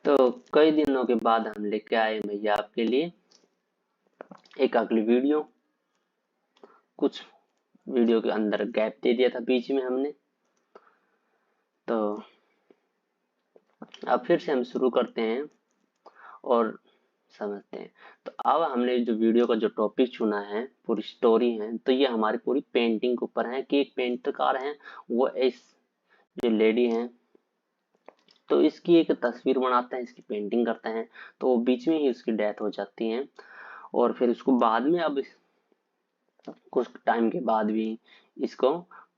तो कई दिनों के बाद हम लेके आए भैया आपके लिए एक अगली वीडियो। कुछ वीडियो के अंदर गैप दे दिया था बीच में हमने, तो अब फिर से हम शुरू करते हैं और समझते हैं। तो अब हमने जो वीडियो का जो टॉपिक चुना है, पूरी स्टोरी है, तो ये हमारी पूरी पेंटिंग के ऊपर है कि एक पेंटकार है, वो इस जो लेडी है तो इसकी एक तस्वीर बनाते हैं, इसकी पेंटिंग करते हैं, तो वो बीच में ही उसकी डेथ हो जाती है। और फिर उसको बाद में अब कुछ टाइम के बाद भी इसको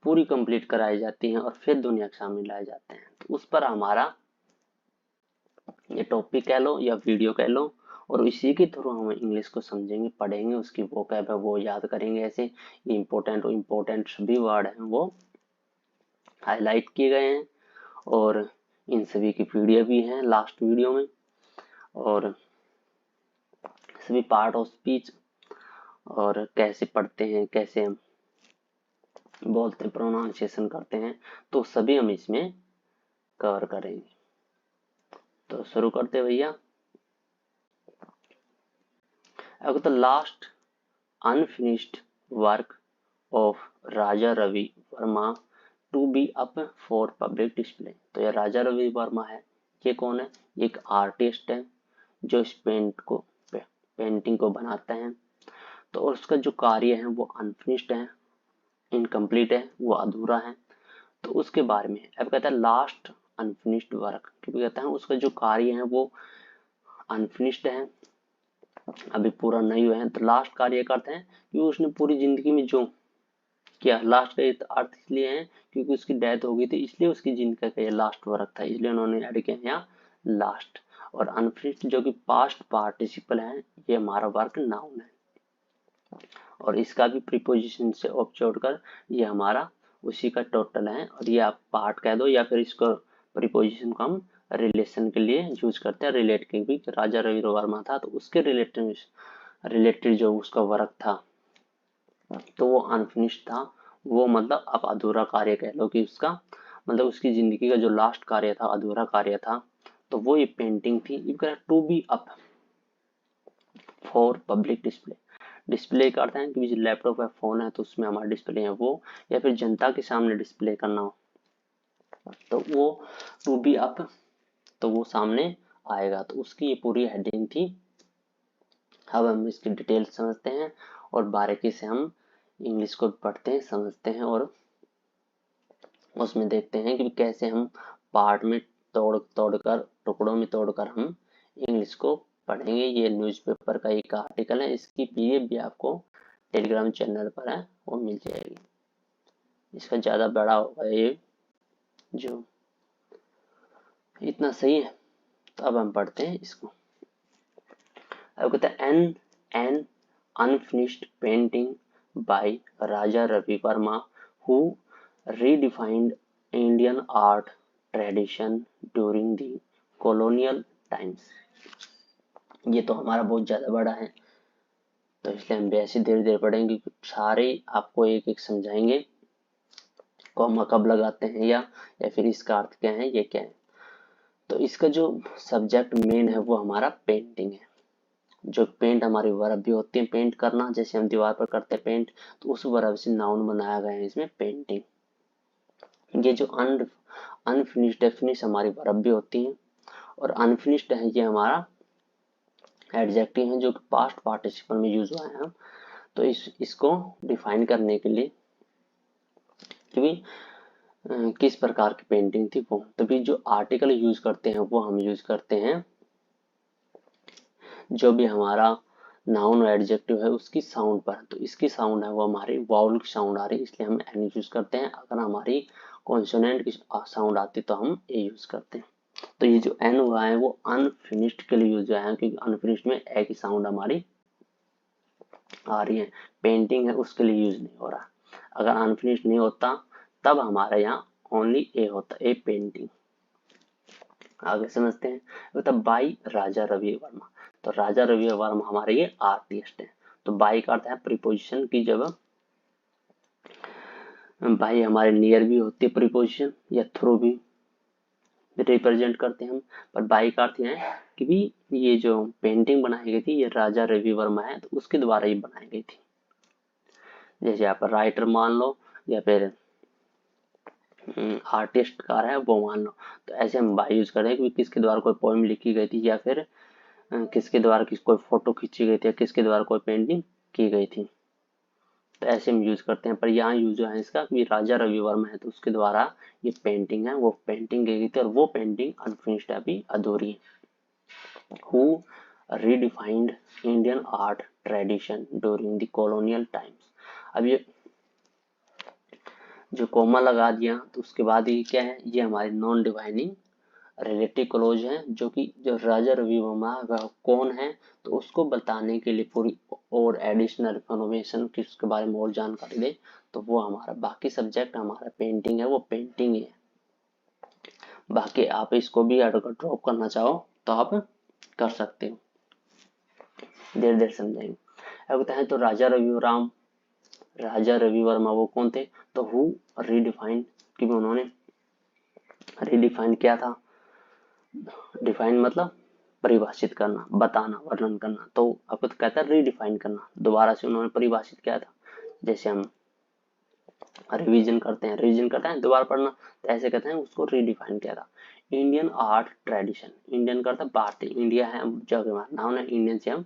पूरी कंप्लीट कराई जाती है और फिर दुनिया के सामने लाए जाते हैं। तो उस पर हमारा ये टॉपिक कह लो या वीडियो कह लो, और इसी के थ्रू हम इंग्लिश को समझेंगे, पढ़ेंगे, उसकी वोकैब है वो याद करेंगे। ऐसे इम्पोर्टेंट सभी वर्ड हैं वो हाईलाइट किए गए हैं, और इन सभी की पीडीएफ भी है लास्ट वीडियो में, और सभी पार्ट ऑफ स्पीच और कैसे पढ़ते हैं, कैसे हम बोलते हैं, प्रोनाउंसिएशन करते हैं, तो सभी हम इसमें कवर करेंगे। तो शुरू करते हैं भैया। अब तो last unfinished work of Raja Ravi Varma to be up for public display. तो यह राजा रवि वर्मा है, ये कौन है? एक आर्टिस्ट है जो इस पेंटिंग को बनाते हैं। तो उसका जो कार्य है वो अनफिनिश्ड है, इनकम्प्लीट है, वो अधूरा है। तो उसके बारे में अब कहता है लास्ट अनफिनिश्ड वर्क, क्योंकि कहता है उसका जो कार्य है वो अनफिनिश्ड है, अभी पूरा नहीं हुआ है। तो लास्ट कार्य करते हैं कि उसने पूरी जिंदगी में जो किया, लास्ट का अर्थ इसलिए है क्योंकि उसकी डेथ हो गई थी, इसलिए उसकी जिंदगी का ये लास्ट वर्क था, इसलिए उन्होंने ऐड किया यहाँ लास्ट। और अनफिनिश्ड जो कि पास्ट पार्टिसिपल है, ये हमारा वर्क नाउन है, और इसका भी प्रीपोजिशन से ऑफ छोड़कर ये हमारा उसी का टोटल है। और ये आप पार्ट कह दो या फिर इसको प्रीपोजिशन को हम रिलेशन के लिए यूज करते हैं, रिलेट के भी। राजा रवि वर्मा था तो उसके रिलेटेड जो उसका वर्क था तो वो अनफिनिश्ड था, वो मतलब अब अधूरा कार्य कह लो कि उसका मतलब उसकी जिंदगी का जो लास्ट कार्य था, अधूरा कार्य था, तो वो ये पेंटिंग थी। To be up for public display. Display करते हैं कि लैपटॉप है, फोन है, तो उसमें हमारा डिस्प्ले है वो, या फिर जनता के सामने डिस्प्ले करना हो तो वो टू बी अप, तो वो सामने आएगा। तो उसकी ये पूरी हेडिंग थी। अब हम इसकी डिटेल समझते हैं और बारीकी से हम इंग्लिश को पढ़ते हैं, समझते हैं, और उसमें देखते हैं कि कैसे हम पार्ट में तोड़कर, टुकड़ों में तोड़कर हम इंग्लिश को पढ़ेंगे। ये न्यूज़पेपर का एक आर्टिकल है, इसकी पीडीएफ भी आपको टेलीग्राम चैनल पर है, वो मिल जाएगी। इसका ज़्यादा बड़ा होगा ये, जो इतना सही है। तो अब हम पढ़ते हैं इसको। अब कहते हैं an unfinished painting by Raja Ravi Varma who redefined Indian art tradition during the colonial times। ये तो हमारा बहुत ज्यादा बड़ा है, तो इसलिए हम वैसे धीरे धीरे पढ़ेंगे, सारे आपको एक एक समझाएंगे, कॉमा कब लगाते हैं या फिर इसका अर्थ क्या है, ये क्या है। तो इसका जो सब्जेक्ट मेन है वो हमारा पेंटिंग है। जो पेंट हमारी वर्ब भी होती है पेंट करना, जैसे हम दीवार पर करते हैं पेंट, तो उस वर्ब से नाउन बनाया गया है इसमें पेंटिंग। ये जो अनफिनिश्ड डेफिनिश हमारी वर्ब भी होती है, और अनफिनिश्ड है ये हमारा एडजेक्टिव है जो कि पास्ट पार्टिसिपल में यूज हुआ है। तो इसको डिफाइन करने के लिए कि किस प्रकार की पेंटिंग थी वो, तभी जो आर्टिकल यूज करते हैं वो हम यूज करते हैं जो भी हमारा नाउन और एडजेक्टिव है उसकी साउंड पर। तो इसकी साउंड है वो हमारी वाउल की साउंड आ रही है, इसलिए हम एन यूज करते हैं। अगर हमारी कॉन्सोनेंट की साउंड आती तो हम ए यूज करते हैं। तो ये जो एन हुआ है वो अनफिनिश्ड के लिए यूज हुआ है, क्योंकि अनफिनिश्ड में ए की साउंड हमारी आ रही है, पेंटिंग है उसके लिए यूज नहीं हो रहा। अगर अनफिनिश्ड नहीं होता तब हमारे यहाँ ओनली ए होता, ए पेंटिंग। आगे समझते हैं। मतलब बाई राजा रवि वर्मा, तो राजा रवि वर्मा हमारे ये आर्टिस्ट है। तो बाई का अर्थ है प्रीपोजिशन की, जब बाई हमारे नियर भी होती है प्रीपोजिशन, या थ्रू भी, रिप्रेजेंट करते हैं हम, पर बाई का अर्थ है कि भी ये जो पेंटिंग बनाई गई थी ये राजा रवि वर्मा है तो उसके द्वारा ही बनाई गई थी। जैसे यहाँ पर राइटर मान लो या फिर आर्टिस्ट कार है वो मान लो, तो ऐसे हम बाई यूज करते हैं कि किसके द्वारा कोई पोएम लिखी गई थी या फिर किसके द्वारा कोई फोटो खींची गई थी या किसके द्वारा कोई पेंटिंग की गई थी, तो ऐसे हम यूज करते हैं। पर यहाँ यूज है इसका कि राजा रवि वर्मा है तो उसके द्वारा ये पेंटिंग है वो पेंटिंग की गई थी और वो पेंटिंग अनफिनिश्ड है, अभी अधूरी है। Who redefined Indian art tradition during the colonial times. अब ये जो कोमा लगा दिया तो उसके बाद ये क्या है, ये हमारी नॉन डिवाइनिंग रिलेटिव क्लोज है, जो कि जो राजा रवि वर्मा वह कौन है तो उसको बताने के लिए पूरी और एडिशनल इन्फॉर्मेशन की उसके बारे में और जानकारी दे, तो वो हमारा बाकी सब्जेक्ट हमारा पेंटिंग है, वो पेंटिंग है। बाकी आप इसको भी अगर ड्रॉप करना चाहो तो आप कर सकते हो, देर देर समझाएंगे। अब कहते हैं तो राजा रवि वर्मा वो कौन थे, तो हु रीडिफाइंड कि उन्होंने रीडिफाइन किया था, डिफाइन मतलब परिभाषित करना, बताना, वर्णन करना, तो आपको तो कहता है रीडिफाइन करना, दोबारा से उन्होंने परिभाषित किया था। जैसे हम रिवीजन करते हैं दोबारा पढ़ना, तो ऐसे कहते हैं उसको रीडिफाइन किया था। इंडियन आर्ट ट्रेडिशन, इंडियन करता है भारतीय, इंडिया है जगह नाम है, इंडियन से हम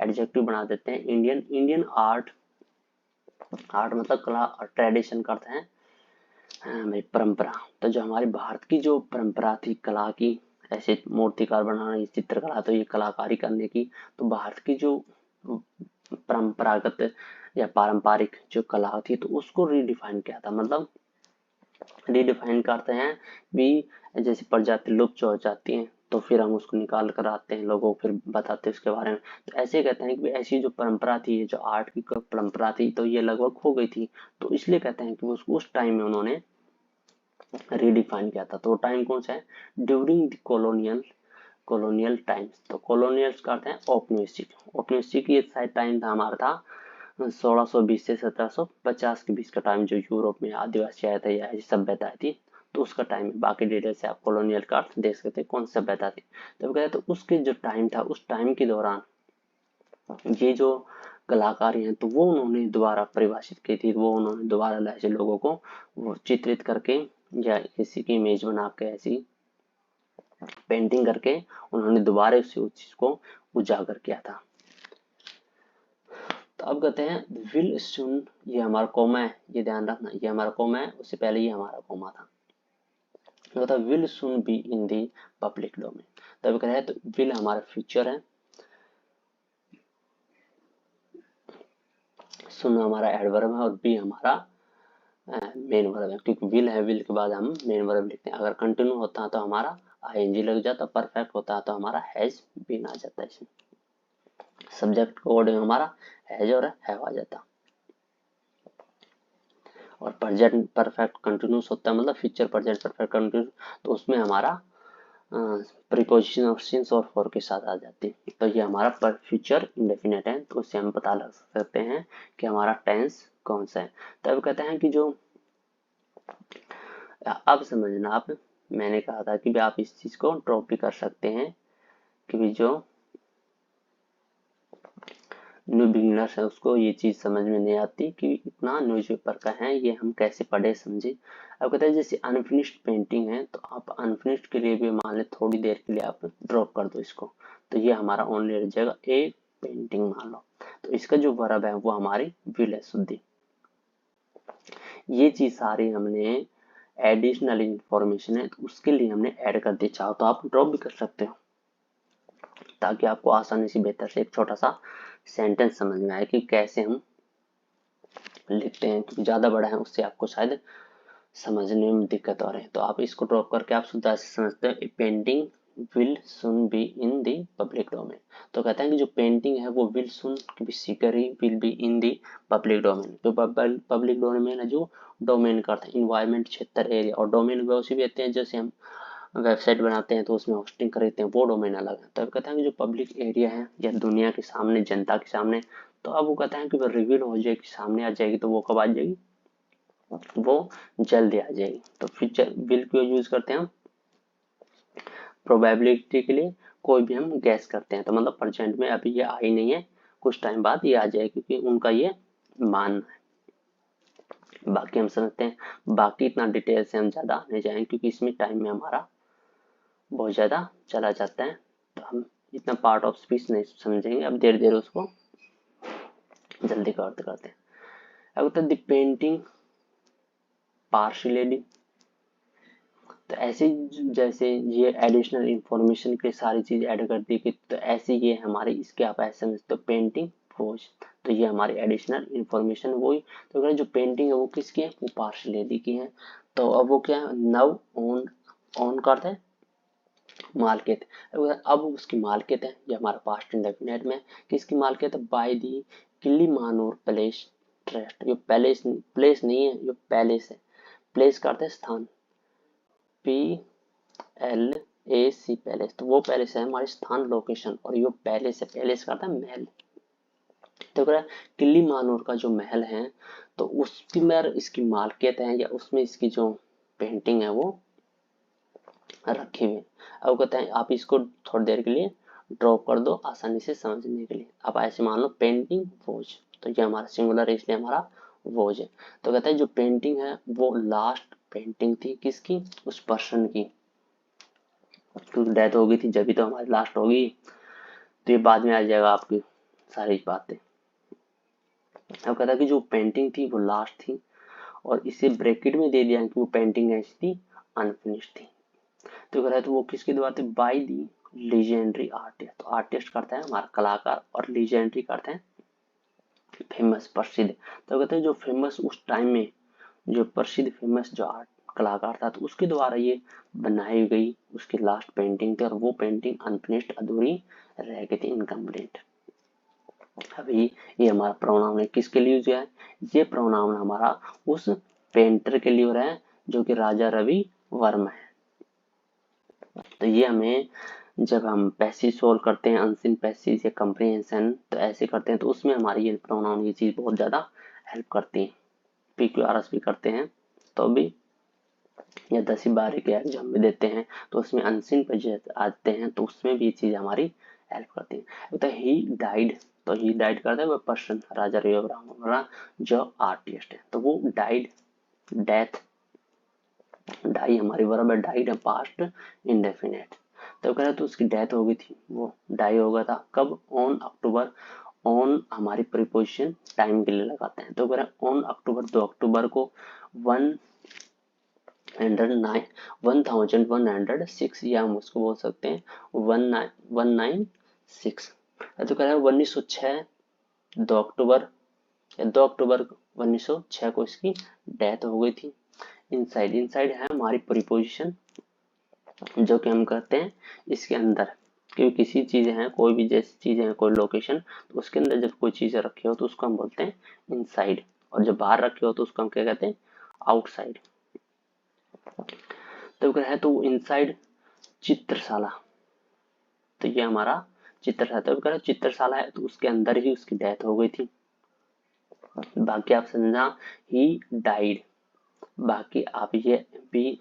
एडजेक्टिव बना देते हैं इंडियन। इंडियन आर्ट, आर्ट मतलब कला और ट्रेडिशन करते हैं भाई परंपरा, तो जो हमारी भारत की जो परंपरा थी कला की, ऐसे मूर्तिकार बनाना, चित्रकला, तो ये कलाकारी करने की, तो भारत की जो परंपरागत या पारंपरिक जो कला थी तो उसको रीडिफाइन किया था। मतलब रीडिफाइन करते हैं भी, जैसे प्रजाति लुप्त हो जाती हैं तो फिर हम उसको निकाल कर आते हैं, लोगों को फिर बताते हैं उसके बारे में, तो ऐसे कहते हैं कि ऐसी जो परंपरा थी, जो आर्ट की परंपरा थी, तो ये लगभग खो गई थी, तो इसलिए कहते हैं कि उस टाइम में उन्होंने रीडिफाइन किया था। तो टाइम कौन सा है, ड्यूरिंग द कॉलोनियल टाइम्स, तो कॉलोनियल्स करते हैं औपनिवेशिक, औपनिवेशिक ये शायद टाइम था हमारा था 1620 से 1750 के बीच का टाइम, जो यूरोप में आदिवासी आया था या ऐसी सभ्यता थी तो उसका टाइम। बाकी डिटेल से आप कॉलोनियल का अर्थ देख सकते हैं कौन सी सभ्यता थी, तो कहते तो उसके जो टाइम था उस टाइम के दौरान ये जो कलाकार हैं तो वो उन्होंने दोबारा परिभाषित की थी, वो उन्होंने दोबारा ऐसे लोगों को वो चित्रित करके या किसी की इमेज बना के ऐसी पेंटिंग करके उन्होंने दोबारा उस चीज को उजागर किया था। तो अब कहते हैं विल सुन, ये हमारा कोमा है, ये ध्यान रखना, ये हमारा कोमा है, उससे पहले ये हमारा कोमा था। तो will soon be in the public domain, तब कह रहे हैं तो विल हमारा फ्यूचर है, सुन हमारा एडवर्ब है और बी हमारा मेन वर्ब है, क्योंकि विल है, विल के बाद हम मेन वर्ब लिखते हैं। अगर कंटिन्यू होता है तो हमारा आईएनजी लग जाता, परफेक्ट होता है तो हमारा हैज बीन आ जाता है, इसमें सब्जेक्ट को अकॉर्डिंग हमारा हैज और हैव आ जाता। और प्रेजेंट परफेक्ट कंटिन्यूस होता है, मतलब फ्यूचर प्रेजेंट परफेक्ट कंटिन्यूस, तो उसमें हमारा प्रीपोजिशन और सिंस और फॉर के साथ आ जाती है। तो ये हमारा फ्यूचर इंडेफिनेट है, तो उससे हम पता लग सकते हैं कि हमारा टेंस कौन सा है। तब कहते हैं कि जो अब समझना आप, मैंने कहा था कि आप इस चीज को ड्रॉप भी कर सकते हैं कि जो न्यू बिगिनर्स है उसको ये चीज समझ में नहीं आती कि इतना न्यूज़पेपर का है, ये हम कैसे पढ़े समझे। अब कहते हैं जैसे अनफिनिश्ड पेंटिंग है तो आप अनफिनिश्ड के लिए भी मान ले थोड़ी देर के लिए आप ड्रॉप कर दो इसको, तो ये हमारा ओनली रह जाएगा ए पेंटिंग मान लो, तो इसका जो वर्ब है वो हमारी विल है, शुद्धि। ये चीज सारी हमने एडिशनल इंफॉर्मेशन है तो उसके लिए हमने ऐड कर दी, चाहो तो आप ड्रॉप भी कर सकते हो ताकि आपको आसानी से बेहतर से एक छोटा सा सेंटेंस समझ में आए कि कैसे हम लिखते हैं, क्योंकि ज्यादा बड़ा है उससे आपको शायद समझने में दिक्कत आ रही है, तो आप इसको ड्रॉप करके आप सुधा से समझते हो painting will soon be in the public domain. तो कहते हैं कि जो पेंटिंग है वो विल सुन भी शीघ्र he will be in the public domain, तो पब्लिक डोमेन है जो डोमेन करते हैं इन्वायरमेंट क्षेत्र एरिया, और डोमेन वैसे भी आते हैं जैसे हम वेबसाइट बनाते हैं तो उसमें होस्टिंग खरीदते हैं, वो डोमेन अलग है। तो कहते हैं कि जो पब्लिक एरिया है या दुनिया के सामने, जनता के सामने, तो अब वो कहते हैं कि वो रिवील हो जाएगी, सामने आ जाएगी, तो वो कब आ जाएगी, वो जल्दी आ जाएगी। तो फ्यूचर विल क्यों यूज करते हैं हम, प्रोबेबिलिटी के लिए कोई भी हम गैस करते हैं, तो मतलब प्रेजेंट में अभी ये आई नहीं है, कुछ टाइम बाद ये आ जाए, क्योंकि उनका ये मानना है। बाकी हम समझते हैं, बाकी इतना डिटेल से हम ज्यादा नहीं जाएंगे क्योंकि इसमें टाइम में हमारा बहुत ज्यादा चला जाता है, तो हम इतना पार्ट ऑफ स्पीच नहीं समझेंगे, अब धीरे धीरे उसको जल्दी करते हैं। अब होता है द पेंटिंग पार्शियली, तो ऐसे जैसे ये एडिशनल इंफॉर्मेशन की सारी चीज ऐड कर दी कि, तो ऐसे ये हमारी इसके आप ऐसे समझते हो पेंटिंग वॉज, तो ये हमारी एडिशनल इंफॉर्मेशन वही, तो अगर जो पेंटिंग है वो किसकी है, वो पार्शियली की है। तो अब वो क्या है, नव ओन, ओन करते हैं मालकियत, अब उसकी मालकियत है, ये हमारा पास्ट इंडेफिनिट में किसकी मालकियत है, by the Kilimanoor palace trust, ये पैलेस प्लेस नहीं है, ये पैलेस है, प्लेस करते हैं स्थान, P L A C palace, तो वो पैलेस है हमारी स्थान लोकेशन, और ये पैलेस है, पैलेस करता है महल। तो कह रहा है किल्लीमानोर का जो महल है तो उसकी में इसकी मालकियत है, या उसमें इसकी जो पेंटिंग है वो रखी हुई है। अब कहते हैं आप इसको थोड़ी देर के लिए ड्रॉप कर दो आसानी से समझने के लिए। आप ऐसे मान लो पेंटिंग वोज, तो ये हमारा सिंगुलर है इसलिए हमारा वोज है। तो कहते हैं जो पेंटिंग है वो लास्ट पेंटिंग थी किसकी, उस पर्सन की, क्योंकि डेथ हो गई थी जब भी तो हमारी लास्ट होगी, तो ये बाद में आ जाएगा आपकी सारी बातें। अब कहता है कि जो पेंटिंग थी वो लास्ट थी, और इसे ब्रैकेट में दे दिया कि वो पेंटिंग ऐसी थी अनफिनिश्ड थी। तो कह रहा है तो वो किसके द्वारा थे, बाय दी लीजेंडरी आर्टिस्ट, तो आर्टिस्ट करता है हमारा कलाकार, और लीजेंडरी करते हैं फेमस प्रसिद्ध। तो कहते हैं जो फेमस उस टाइम में जो प्रसिद्ध फेमस जो आर्ट कलाकार था, तो उसके द्वारा ये बनाई गई उसकी लास्ट पेंटिंग थी, और वो पेंटिंग अनफिनिश्ड अधूरी रह गई थी, इनकम्प्लीट। अभी ये हमारा प्रोनाउन है, किसके लिए यूज है, ये प्रोनाउन हमारा उस पेंटर के लिए हो रहा है जो कि राजा रवि वर्मा है। तो ये हमें जब हम पैसेज सोल्व करते हैं, अनसीन पैसेज या कंप्रीहेंशन, तो ऐसे करते हैं, तो उसमें हमारी ये प्रोनाउन ये चीज बहुत ज्यादा हेल्प करती है। PQRS भी करते हैं तो भी, या 10वीं 12वीं के एग्जाम में देते हैं तो उसमें अनसीन पैसेज आते हैं, तो उसमें भी ये चीज हमारी हेल्प करती है। तो ही डाइड, तो ही डाइड करता है वो पर्सन राजा रवि वर्मा जो आर्टिस्ट है, तो वो डाइड, डेथ, डाई हमारी बराबर डाइड है पास्ट इंडेफिनेट। तो कह रहे तो उसकी डेथ हो गई थी, वो डाई हो गया था कब, ऑन अक्टूबर, ऑन हमारी प्रीपोजिशन टाइम के लिए लगाते हैं, तो कह रहे ऑन अक्टूबर, 2 अक्टूबर को 1106, या हम उसको बोल सकते हैं 196। तो कह रहे हैं 1906 2 अक्टूबर, या 2 अक्टूबर 1906 को इसकी डेथ हो गई थी। इनसाइड, इनसाइड है हमारी प्रीपोजिशन जो कि हम कहते हैं इसके अंदर, क्योंकि किसी चीज है, कोई भी जैसी चीज है, कोई लोकेशन, तो उसके अंदर जब कोई चीज रखी हो तो उसको हम बोलते हैं इनसाइड, और जब बाहर रखे हो तो उसको हम क्या कहते हैं, आउटसाइड। तो है तो इनसाइड चित्रशाला, तो ये हमारा चित्रशाला, तो चित्रशाला है तो उसके अंदर ही उसकी डेथ हो गई थी। बाकी आप समझा ही डाइड, बाकी आप ये भी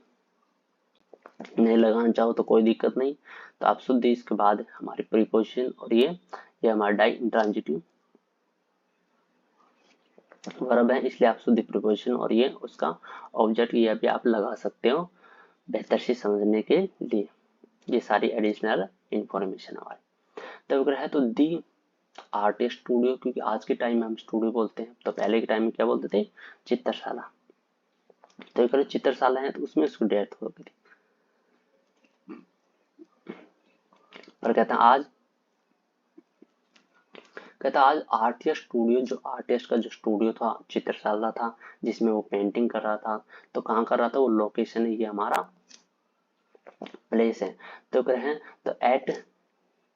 नहीं लगाना चाहो तो कोई दिक्कत नहीं, तो आप शुद्ध इसके बाद हमारी प्रीपोजिशन, और ये हमारा डाई इंट्रांजिटिव वर्ब है, इसलिए आप शुद्ध प्रीपोजिशन और ये उसका ऑब्जेक्ट ये भी आप लगा सकते हो बेहतर से समझने के लिए। ये सारी एडिशनल इंफॉर्मेशन हमारी। तो अगर है तो दी आर्टिस्ट स्टूडियो, क्योंकि आज के टाइम में हम स्टूडियो बोलते हैं, तो पहले के टाइम में क्या बोलते थे, चित्रशाला। तो अगर चित्रशाला है तो उसमें उसकी डेथ हो गई थी, पर कहता आज आर्टिस्ट स्टूडियो, जो आर्टिस्ट का जो स्टूडियो था चित्रशाला था जिसमें वो पेंटिंग कर रहा था, तो कहाँ कर रहा था, वो लोकेशन है ये हमारा प्लेस है। तो कह रहे हैं तो एट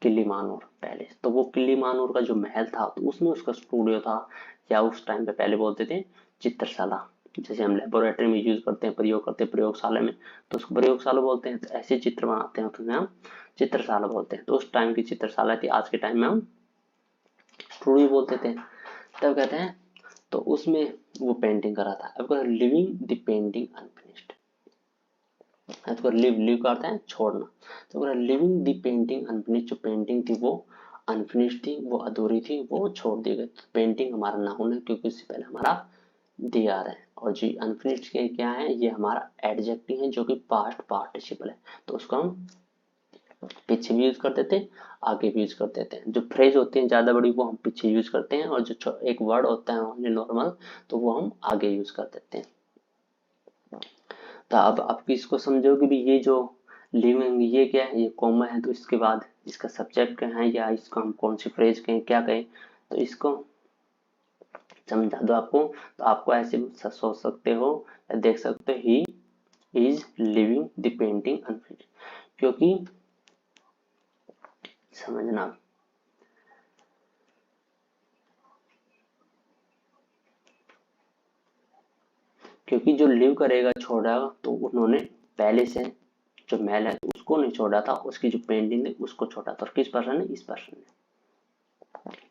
किल्लीमानोर पैलेस, तो वो किल्लीमानोर का जो महल था तो उसमें उसका स्टूडियो था, या उस टाइम पे पहले बोलते थे चित्रशाला, जैसे हम लेबोरेटरी में यूज करते हैं, प्रयोग करते हैं प्रयोगशाला में, तो उसको प्रयोगशाला बोलते हैं। तो ऐसे चित्र बनाते हैं तो हम चित्रशाला बोलते हैं। तो उस टाइम की चित्रशाला थी, आज के टाइम में हम स्टूडियो बोलते थे। तब कहते हैं तो उसमें वो पेंटिंग कर रहा था। अब लिविंग द पेंटिंग अनफिनिश्ड, इसको लिव लिव का अर्थ है छोड़ना। तो लिविंग द पेंटिंग अनफिनिश्ड, जो पेंटिंग थी वो अनफिनिश्ड थी, वो अधूरी थी, वो छोड़ दी गई। तो पेंटिंग हमारा नाउन है क्योंकि इससे पहले हमारा दी आ रहा है। और जी अनफिनिश्ड के क्या है, ये हमारा एडजेक्टिव है जो कि पास्ट पार्टिसिपल है, तो उसको हम पीछे भी यूज कर देते हैं, आगे भी यूज कर देते हैं। जो फ्रेज होती है ज्यादा बड़ी वो हम पीछे यूज करते हैं, और जो एक वर्ड होता है ओनली नॉर्मल तो वो हम आगे यूज कर देते हैं। तो अब आप इसको समझोगे भी ये जो लिविंग ये क्या है, ये कॉमा है, तो इसके बाद इसका सब्जेक्ट क्या है या इसको हम कौन सी फ्रेज कहें क्या कहें, तो इसको समझा दो आपको। तो आपको ऐसे सोच सकते हो या देख सकते हो, he is living the painting unfinished, क्योंकि समझना, क्योंकि जो लिव करेगा छोड़ा तो उन्होंने पहले से जो मैल है उसको नहीं छोड़ा था, उसकी जो पेंटिंग है उसको छोड़ा था। और किस पर्सन ने, इस पर्सन ने।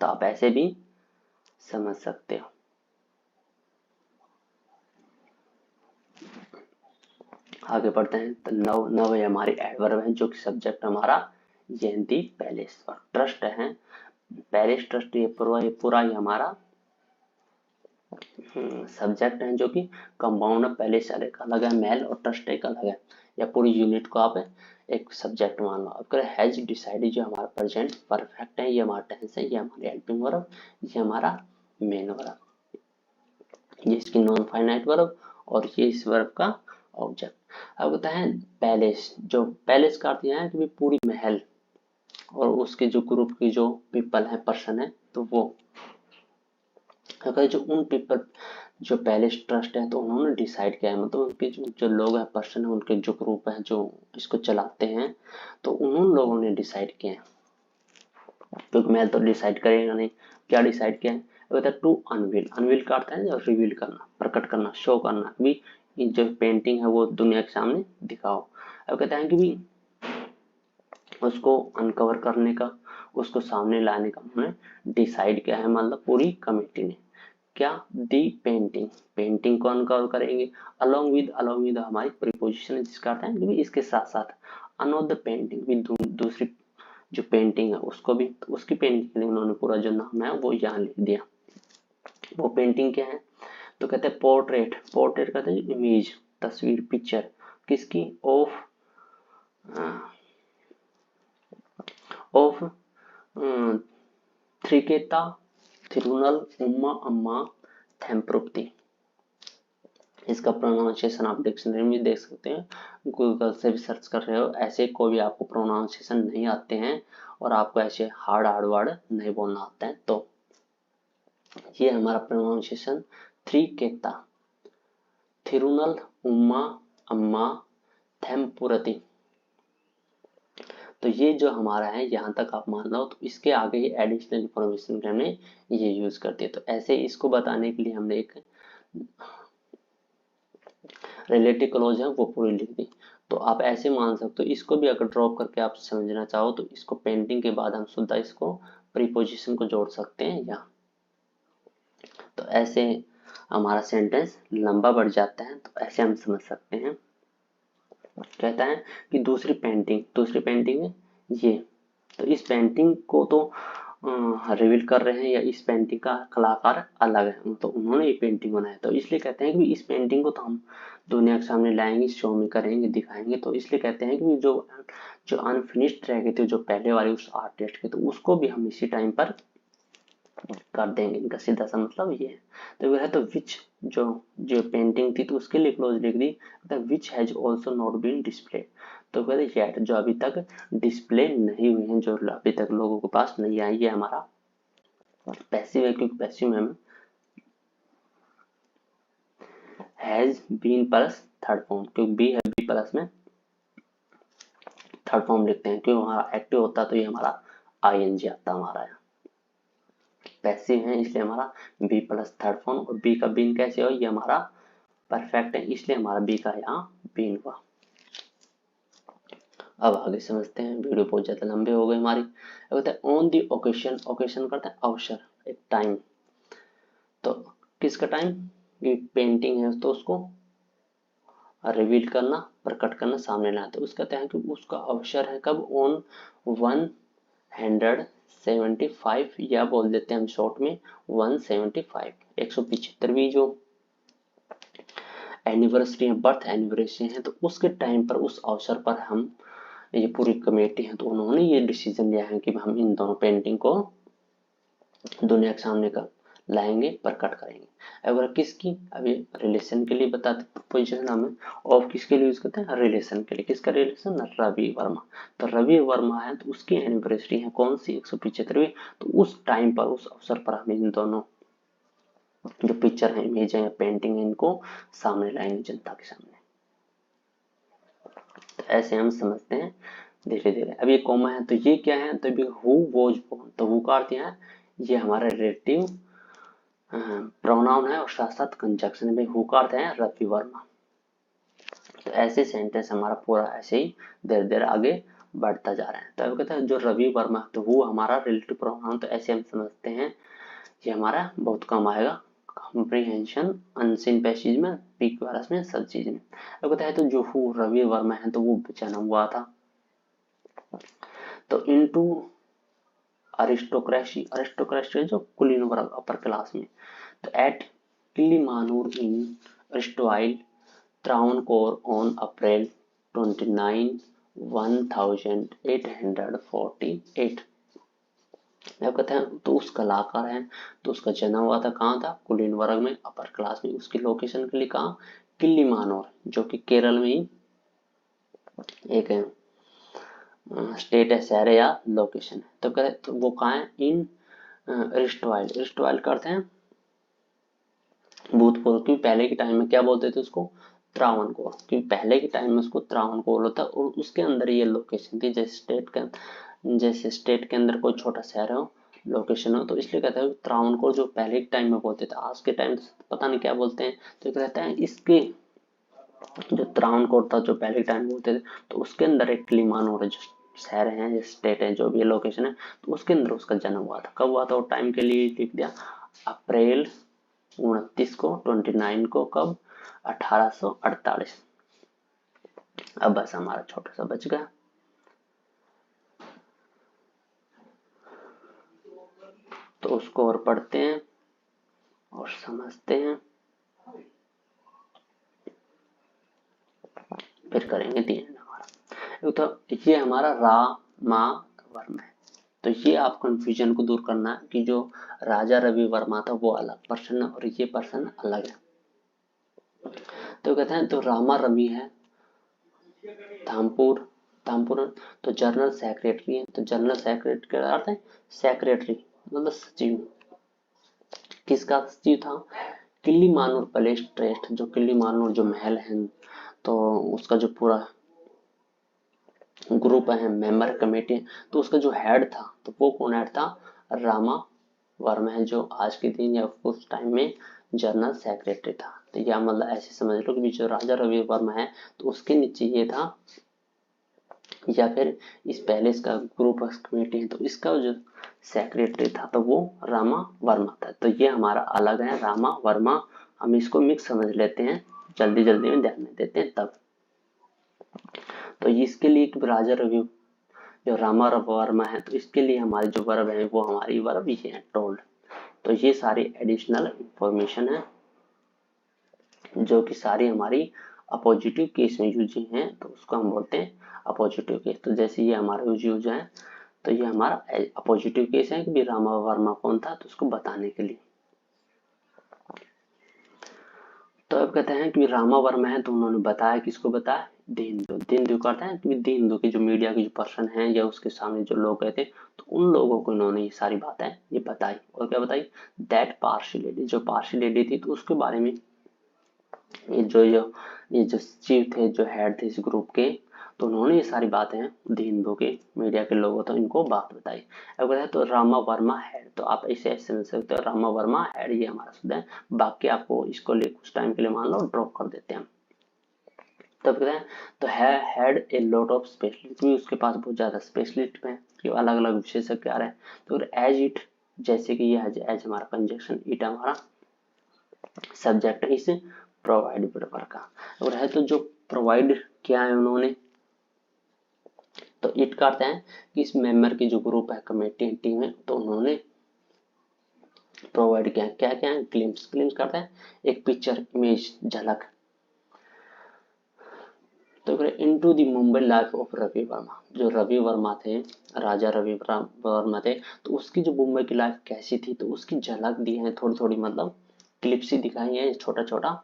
तो आप ऐसे भी समझ सकते हो। आगे बढ़ते हैं। तो नव नव है हमारी एडवर्ब है, जो कि सब्जेक्ट हमारा यंती पैलेस, और ट्रस्ट है पैलेस ट्रस्ट, ये पूरा ही हमारा सब्जेक्ट है, जो कि कंपाउंड है। पैलेस एक अलग है, मेल और ट्रस्ट एक अलग है, या पूरी यूनिट को आप एक सब्जेक्ट मान लो। अब करें हैज डिसाइडेड, जो हमारा प्रेजेंट परफेक्ट है, ये हमारा टेंस है, ये हमारी हेल्पिंग वर्ब, ये हमारा मेन वर्ब, ये इसकी नॉन फाइनाइट वर्ब, और ये इस वर्ब का ऑब्जेक्ट। अब कहता है पैलेस, जो पैलेस का अर्थ है कि पूरी महल, और उसके जो ग्रुप की जो पीपल है, पर्सन है, तो वो अगर जो उन पीपल जो पैलेस ट्रस्ट है तो उन्होंने डिसाइड किया है, मतलब उनके जो लोग हैं, पर्सन है, उनके जो ग्रुप है जो इसको चलाते हैं, तो उन लोगों ने डिसाइड किया है, क्योंकि मैं तो डिसाइड करेगा नहीं। क्या डिसाइड किया है, कहता है टू अनवील, अनवील का अर्थ है रिवील करना, प्रकट करना, शो करना, भी जो पेंटिंग है वो दुनिया के सामने दिखाओ। अब कहते हैं कि भी उसको अनकवर करने का, उसको सामने लाने का उन्होंने डिसाइड किया है, मतलब पूरी कमेटी ने। क्या, दी पेंटिंग, पेंटिंग को अनकवर करेंगे, अलोंग विद हमारी प्रीपोजिशन है, जिसका अर्थ है कि इसके साथ साथ अनदर पेंटिंग भी, दूसरी जो पेंटिंग है उसको भी, तो उसकी पेंटिंग के लिए उन्होंने पूरा जो नाम है वो यहाँ लिख दिया। वो पेंटिंग क्या है, तो कहते हैं पोर्ट्रेट, पोर्ट्रेट कहते हैं इमेज, तस्वीर, पिक्चर, किसकी, ऑफ थ्रिकेता थिरुनल उम्मा अम्मा थेम्प्रुप्ती। इसका प्रोनाउंसिएशन आप डिक्शनरी में देख सकते हैं, गूगल से भी सर्च कर रहे हो, ऐसे कोई भी आपको प्रोनाउंसिएशन नहीं आते हैं और आपको ऐसे हार्ड हार्ड वर्ड नहीं बोलना आता है, तो ये हमारा प्रोनाउंसिएशन थ्रिकेता थिरुनल उम्मा अम्मा थेम्पुरती। तो ये जो हमारा है यहाँ तक आप मान लो, तो इसके आगे ही एडिशनल इंफॉर्मेशन के हमने ये यूज करते हैं। तो ऐसे इसको बताने के लिए हमने एक रिलेटिव क्लॉज है वो पूरी लिख दी। तो आप ऐसे मान सकते हो, इसको भी अगर ड्रॉप करके आप समझना चाहो तो इसको पेंटिंग के बाद हम सुधा इसको प्रीपोजिशन को जोड़ सकते हैं यहाँ। तो ऐसे हमारा सेंटेंस लंबा बढ़ जाता है, तो ऐसे हम समझ सकते हैं। कहता है कि दूसरी पेंटिंग है ये, तो इस पेंटिंग को तो रिवील कर रहे हैं, या इस पेंटिंग का कलाकार अलग है, तो उन्होंने ये पेंटिंग बनाया, तो इसलिए कहते हैं कि इस पेंटिंग को तो हम दुनिया के सामने लाएंगे, शो में करेंगे, दिखाएंगे। तो इसलिए कहते हैं कि जो जो अनफिनिश्ड रह गए थे जो पहले वाले उस आर्टिस्ट के, तो उसको भी हम इसी टाइम पर कर देंगे। इनका सीधा सा मतलब ये है। तो वह तो विच जो जो पेंटिंग थी तो उसके लिए क्लोज लिख दी, which has also not been display. तो कहते येट, जो अभी तक डिस्प्ले नहीं हुई है, जो अभी तक लोगों के पास नहीं आई, ये हमारा पैसिव है, क्योंकि पैसिव में हम has been plus third form, क्योंकि बी है, बी प्लस में थर्ड फॉर्म लिखते हैं, क्योंकि हमारा एक्टिव होता तो ये हमारा आईएनजी आता हमारा यहाँ। पैसिव है इसलिए हमारा बी प्लस थर्ड फॉर्म, और बी का बीन कैसे हो, ये हमारा परफेक्ट है, इसलिए हमारा बी का यहाँ बीन हुआ। अब आगे समझते हैं, वीडियो बहुत ज्यादा लंबे हो गए हमारी। कहते हैं ऑन दी ओकेशन, ओकेशन करते हैं अवसर, एक टाइम, तो किसका टाइम, ये पेंटिंग है तो उसको रिवील करना, प्रकट करना, सामने लाना। तो उसका कहते हैं कि उसका अवसर है कब, ऑन 175, या बोल देते हैं हम शॉर्ट में 175, 175वीं जो एनिवर्सरी है, बर्थ एनिवर्सरी है, तो उसके टाइम पर, उस अवसर पर हम, ये पूरी कमेटी है तो उन्होंने ये डिसीजन लिया है कि हम इन दोनों पेंटिंग को दुनिया के सामने का लाएंगे, प्रकट करेंगे। अगर किसकी, अभी रिलेशन के लिए बताते, प्रोपोजिशन हमें ऑफ किसके लिए यूज करते हैं, रिलेशन के लिए। किसका रिलेशन, रवि वर्मा। तो रवि वर्मा है तो उसकी एनिवर्सरी है कौन सी, 175वीं। तो उस टाइम पर, उस अवसर पर हम इन दोनों जो पिक्चर है, इमेज है या पेंटिंग है, इनको सामने लाएंगे, जनता के सामने। तो ऐसे हम समझते हैं धीरे धीरे। अब ये कॉमा है तो ये क्या है, तो अभी हु वॉज बोर्न, तो हु का अर्थ है ये हमारा रिलेटिव प्रोनाउन है और साथ साथ कंजक्शन में। हु का अर्थ है रवि वर्मा। तो ऐसे सेंटेंस हमारा पूरा ऐसे ही धीरे धीरे आगे बढ़ता जा रहा है। तो अब कहते हैं जो रवि वर्मा, तो वो हमारा रिलेटिव प्रोनाउन, तो ऐसे हम समझते हैं ये हमारा बहुत काम आएगा कॉम्प्रिहेंशन अनसीन पैसेज में, पीक वारस में, सब चीज में। अब कहता है तो जो हु रवि वर्मा है तो वो जन्म हुआ था तो इनटू अरिस्टोक्रेसी, अरिस्टोक्रेसी जो कुलीन वर्ग, अपर क्लास में। तो एट किलीमानूर इन अरिस्टोइल त्रावणकोर ऑन अप्रैल 29, 1848। अब कहते हैं तो उस कलाकार है तो उसका जन्म हुआ था कहाँ था, कुलीन वर्ग में, अपर क्लास में। उसकी लोकेशन के लिए कहाँ, किलीमानोर, जो कि केरल में ही एक स्टेट है, शहर है या लोकेशन है। तो कहते तो वो कहाँ है, इन एरिस्टवाइल। एरिस्टवाइल करते हैं भूतपूर्व, क्योंकि पहले के टाइम में क्या बोलते थे उसको, त्रावणकोर, क्योंकि पहले के टाइम में उसको त्रावणकोर होता और उसके अंदर ये लोकेशन थी। जैसे स्टेट के अंदर कोई छोटा शहर हो, लोकेशन हो, तो इसलिए कहता है त्रावणकोर, जो पहले के टाइम में बोलते थे, आज के टाइम पता नहीं क्या बोलते हैं। तो कहता है इसके जो त्रावणकोर था, जो पहले के टाइम में बोलते थे, तो उसके अंदर एक किलीमानोर जो शहर है, स्टेट है, जो भी लोकेशन है, तो उसके अंदर उसका जन्म हुआ था। कब हुआ था, और टाइम के लिए लिख दिया अप्रैल 29 को, 29 को, कब, 1848। अब बस हमारा छोटा सा बच गया। तो उसको और पढ़ते हैं और समझते हैं, फिर करेंगे दी एंड हमारा। तो ये हमारा रा मा वर्म है। तो ये आप कंफ्यूजन को दूर करना है कि जो राजा रवि वर्मा था वो अलग पर्सन है और ये पर्सन अलग है। तो कहते हैं तो रामा रवि है धामपुर, धामपुरन, तो जनरल सेक्रेटरी है। तो जनरल सेक्रेटरी का अर्थ है सेक्रेटरी, मतलब सचिव। किसका सचिव था, किलीमानूर पैलेस ट्रस्ट, जो किलीमानूर जो महल है, तो उसका जो पूरा ग्रुप है, मेंबर कमेटी, तो उसका जो हेड था, तो वो कौन हेड था, रामा वर्मा है, जो आज के दिन या उस टाइम में जनरल सेक्रेटरी था। तो या मतलब ऐसे समझ लो कि जो राजा रवि वर्मा है तो उसके नीचे ये था, या फिर इस पैलेस का ग्रुप कमेटी है तो इसका जो सेक्रेटरी था तो वो रामा वर्मा था। तो ये हमारा अलग है रामा वर्मा, हम इसको मिक्स समझ लेते हैं, जल्दी जल्दी में ध्यान में देते हैं तब। तो इसके लिए राजा रवि जो रामा वर्मा है, तो इसके लिए हमारे जो वर्ब है वो हमारी वर्ब ये है टोल्ड। तो ये सारी एडिशनल इंफॉर्मेशन है जो कि सारी हमारी अपोजिटिव केस में यूज हैं, तो उसको हम बोलते हैं अपोजिटिव केस। तो जैसे ये हमारा यूज है, तो ये हमारा अपोजिटिव केस है कि रामा वर्मा कौन था, तो उसको बताने के लिए। तो अब कहते हैं कि रामा वर्मा है तो उन्होंने बताया, किसको बताया, दीनदु। दीनदु कहते हैं कि दीनदु के जो मीडिया के जो पर्सन हैं या उसके सामने जो लोग गए थे, तो उन लोगों को इन्होंने ये सारी बातें ये बताई। और क्या बताई, दैट पारसी लेडी, जो पारसी लेडी थी तो उसके बारे में ये जो चीफ थे, जो हेड थे इस ग्रुप के, तो उन्होंने ये सारी बातें दी हिंदू के मीडिया के लोगों तो इनको बात बताई। अब बताए तो रामा वर्मा हेड, तो आप ऐसे समझ सकते हो रामा वर्मा हेड, ये हमारा शब्द है। बाकी आपको इसको ले कुछ टाइम के लिए मान लो ड्रॉप कर देते हैं। तब कहते हैं तो had a lot of specialist, भी उसके पास बहुत ज्यादा स्पेशलिस्ट है कि अलग अलग विशेषज्ञ आ रहे हैं। तो एज इट, जैसे कि ये एज हमारा कंजक्शन, इट हमारा सब्जेक्ट है, इसे प्रोवाइड का और है। तो जो प्रोवाइड किया है उन्होंने। तो इट करते हैं कि इस मेंबर की जो ग्रुप है, कमेटी टीम है, तो उन्होंने प्रोवाइड किया। क्या क्या है? ग्लिम्स करते हैं एक पिक्चर, इमेज, झलक। तो into the Mumbai life of Ravi Varma, जो रवि वर्मा थे, राजा रवि वर्मा थे, तो उसकी जो मुंबई की लाइफ कैसी थी, तो उसकी झलक दी है थोड़ी थोड़ी, मतलब क्लिप्स ही दिखाई है छोटा छोटा,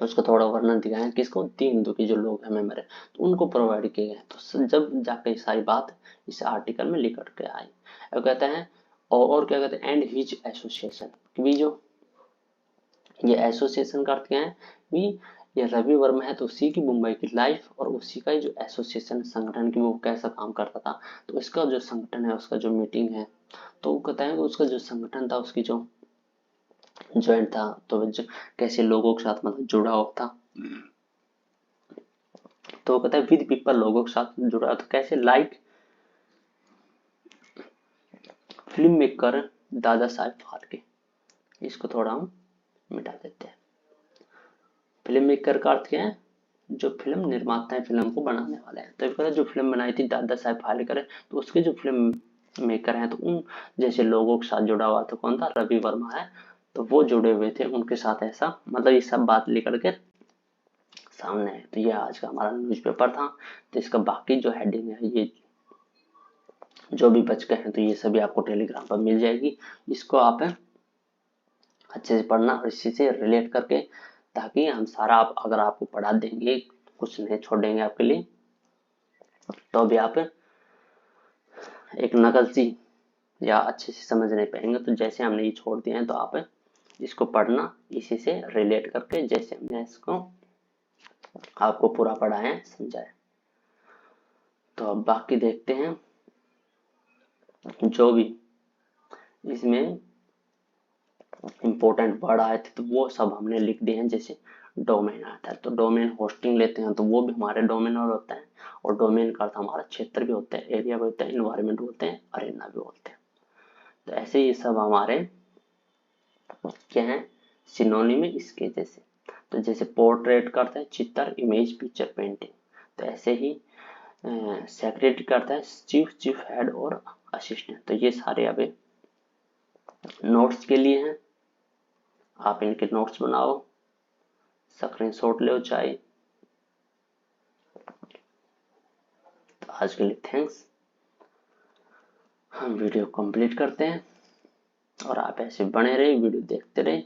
उसका थोड़ा वर्णन दिखाया है। किसको? तीन हिंदू के जो लोग हैं मेंबर है, तो उनको प्रोवाइड किए गए। तो जब जाके सारी बात इस आर्टिकल में लिख के आई। अब कहते हैं और क्या कहते हैं, एंड हिज एसोसिएशन, भी जो ये एसोसिएशन का अर्थ क्या है, भी ये रवि वर्मा है तो उसी की मुंबई की लाइफ और उसी का जो एसोसिएशन संगठन की वो कैसा काम करता था, तो इसका जो संगठन है, उसका जो मीटिंग है, तो वो कहते हैं कि उसका जो संगठन था, उसकी जो ज्वाइंट था, तो कैसे लोगों के साथ मतलब जुड़ा हुआ था। तो वो कहता है विद पीपल, लोगों के साथ जुड़ा, तो कैसे, like film maker Dada Saheb Phalke. इसको थोड़ा हम मिटा देते हैं। फिल्म मेकर का अर्थ क्या है? जो फिल्म निर्माता है, फिल्म को बनाने वाले हैं। तो कहता है जो फिल्म बनाई थी दादा साहेब फाल्के है, तो उसके जो फिल्म मेकर हैं, तो उन जैसे लोगों के साथ जुड़ा हुआ था कौन था? रवि वर्मा है। तो वो जुड़े हुए थे उनके साथ, ऐसा मतलब ये सब बात लेकर के सामने है। तो ये आज का हमारा न्यूज़पेपर था। तो इसका बाकी जो हेडिंग है, ये जो भी बच गए हैं, तो ये सभी आपको टेलीग्राम पर मिल जाएगी। इसको आप अच्छे से पढ़ना और इसी से रिलेट करके, ताकि हम सारा अगर आपको पढ़ा देंगे, कुछ नहीं छोड़ेंगे आपके लिए, तो भी आप एक नकल सी या अच्छे से समझ नहीं पाएंगे। तो जैसे हमने ये छोड़ दिए हैं, तो आप इसको पढ़ना इसी से रिलेट करके, जैसे हमने इसको आपको पूरा पढ़ाया है, समझाया। तो अब बाकी देखते हैं, जो भी इसमें इंपॉर्टेंट वर्ड आए थे, तो वो सब हमने लिख दिए हैं। जैसे डोमेन आता है, तो डोमेन होस्टिंग लेते हैं, तो वो भी हमारे डोमेन और होता है। और डोमेन का अर्थ हमारा क्षेत्र भी होता है, एरिया भी होता है, इन्वायरमेंट बोलते हैं, अरेना भी बोलते हैं। तो ऐसे ये सब हमारे क्या है, सिनोनिम है इसके जैसे। तो जैसे पोर्ट्रेट करता है चित्र, इमेज, पिक्चर, पेंटिंग। तो ऐसे ही सेक्रेटरी करता है चीफ हेड और असिस्टेंट। तो ये सारे अभी नोट्स के लिए हैं, आप इनके नोट्स बनाओ, स्क्रीनशॉट लो चाहे। तो आज के लिए थैंक्स। हम वीडियो कंप्लीट करते हैं और आप ऐसे बने रहे, वीडियो देखते रहे।